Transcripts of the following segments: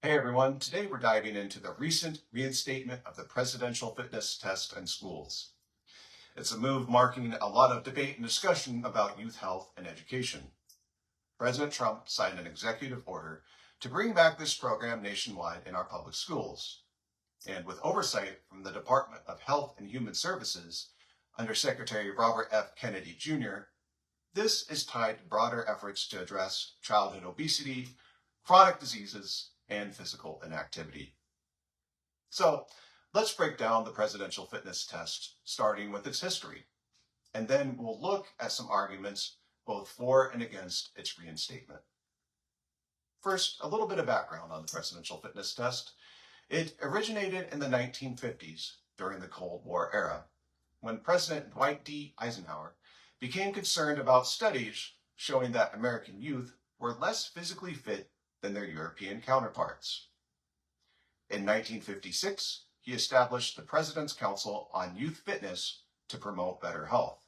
Hey everyone, today we're diving into the recent reinstatement of the presidential fitness test in schools. It's a move marking a lot of debate and discussion about youth health and education. President Trump signed an executive order to bring back this program nationwide in our public schools. And with oversight from the Department of Health and Human Services under Secretary Robert F. Kennedy Jr., this is tied to broader efforts to address childhood obesity, chronic diseases, and physical inactivity. So let's break down the presidential fitness test, starting with its history, and then we'll look at some arguments both for and against its reinstatement. First, a little bit of background on the presidential fitness test. It originated in the 1950s during the Cold War era, when President Dwight D. Eisenhower became concerned about studies showing that American youth were less physically fit than their European counterparts. In 1956, he established the President's Council on Youth Fitness to promote better health.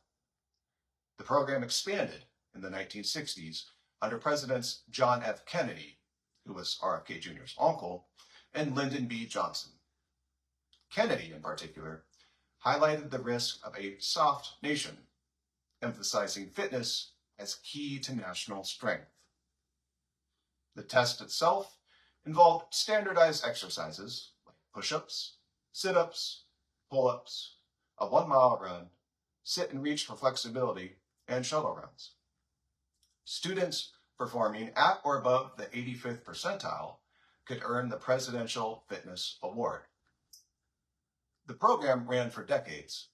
The program expanded in the 1960s under Presidents John F. Kennedy, who was RFK Jr.'s uncle, and Lyndon B. Johnson. Kennedy, in particular, highlighted the risk of a soft nation, emphasizing fitness as key to national strength. The test itself involved standardized exercises like push-ups, sit-ups, pull-ups, a 1-mile run, sit and reach for flexibility, and shuttle runs. Students performing at or above the 85th percentile could earn the Presidential Fitness Award. The program ran for decades,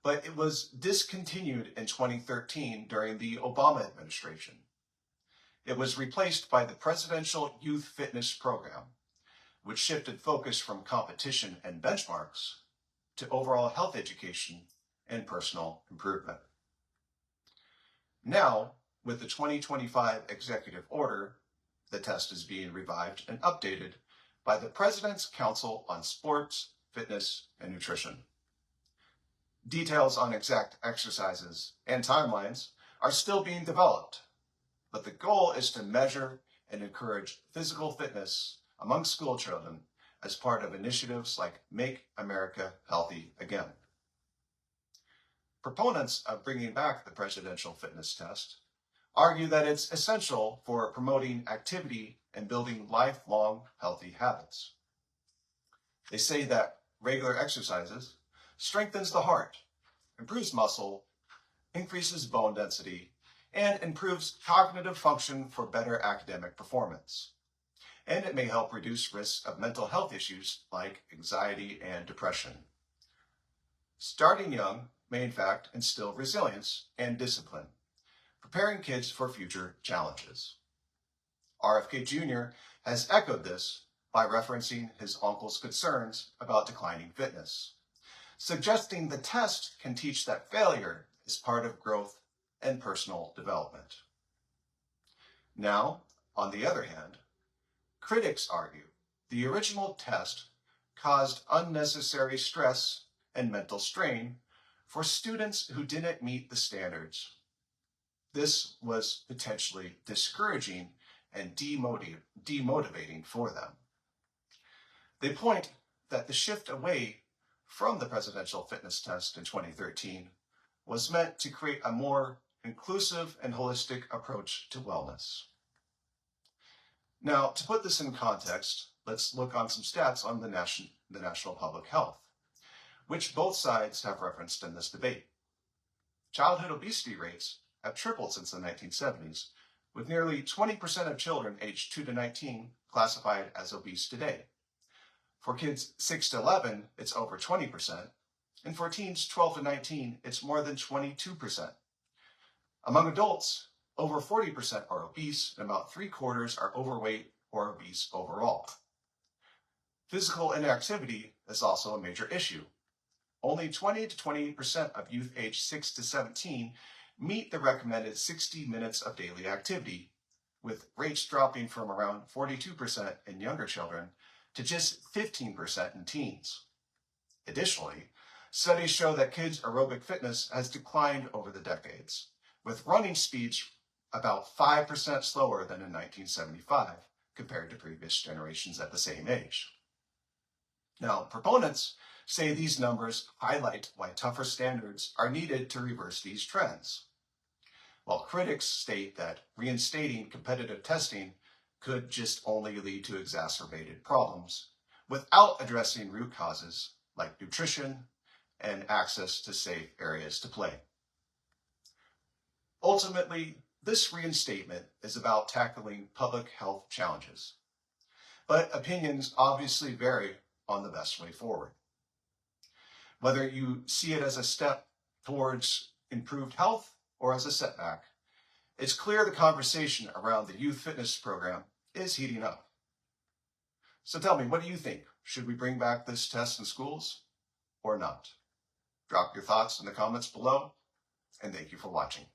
but it was discontinued in 2013 during the Obama administration. It was replaced by the Presidential Youth Fitness Program, which shifted focus from competition and benchmarks to overall health education and personal improvement. Now, with the 2025 executive order, the test is being revived and updated by the President's Council on Sports, Fitness, and Nutrition. Details on exact exercises and timelines are still being developed, but the goal is to measure and encourage physical fitness among school children as part of initiatives like Make America Healthy Again. Proponents of bringing back the presidential fitness test argue that it's essential for promoting activity and building lifelong healthy habits. They say that regular exercises strengthens the heart, improves muscle, increases bone density, and improves cognitive function for better academic performance. And it may help reduce risks of mental health issues like anxiety and depression. Starting young may in fact instill resilience and discipline, preparing kids for future challenges. RFK Jr. has echoed this by referencing his uncle's concerns about declining fitness, suggesting the test can teach that failure is part of growth and personal development. Now, on the other hand, critics argue the original test caused unnecessary stress and mental strain for students who didn't meet the standards. This was potentially discouraging and demotivating for them. They point that the shift away from the presidential fitness test in 2013 was meant to create a more inclusive and holistic approach to wellness. Now, to put this in context, let's look on some stats on the national public health, which both sides have referenced in this debate. Childhood obesity rates have tripled since the 1970s, with nearly 20% of children aged 2 to 19 classified as obese today. For kids 6 to 11, it's over 20%, and for teens 12 to 19, it's more than 22%. Among adults, over 40% are obese, and about 3/4 are overweight or obese overall. Physical inactivity is also a major issue. Only 20 to 28% of youth aged 6 to 17 meet the recommended 60 minutes of daily activity, with rates dropping from around 42% in younger children to just 15% in teens. Additionally, studies show that kids' aerobic fitness has declined over the decades, with running speeds about 5% slower than in 1975 compared to previous generations at the same age. Now, proponents say these numbers highlight why tougher standards are needed to reverse these trends, while critics state that reinstating competitive testing could just only lead to exacerbated problems without addressing root causes like nutrition and access to safe areas to play. Ultimately, this reinstatement is about tackling public health challenges, but opinions obviously vary on the best way forward. Whether you see it as a step towards improved health or as a setback, it's clear the conversation around the youth fitness program is heating up. So tell me, what do you think? Should we bring back this test in schools or not? Drop your thoughts in the comments below, and thank you for watching.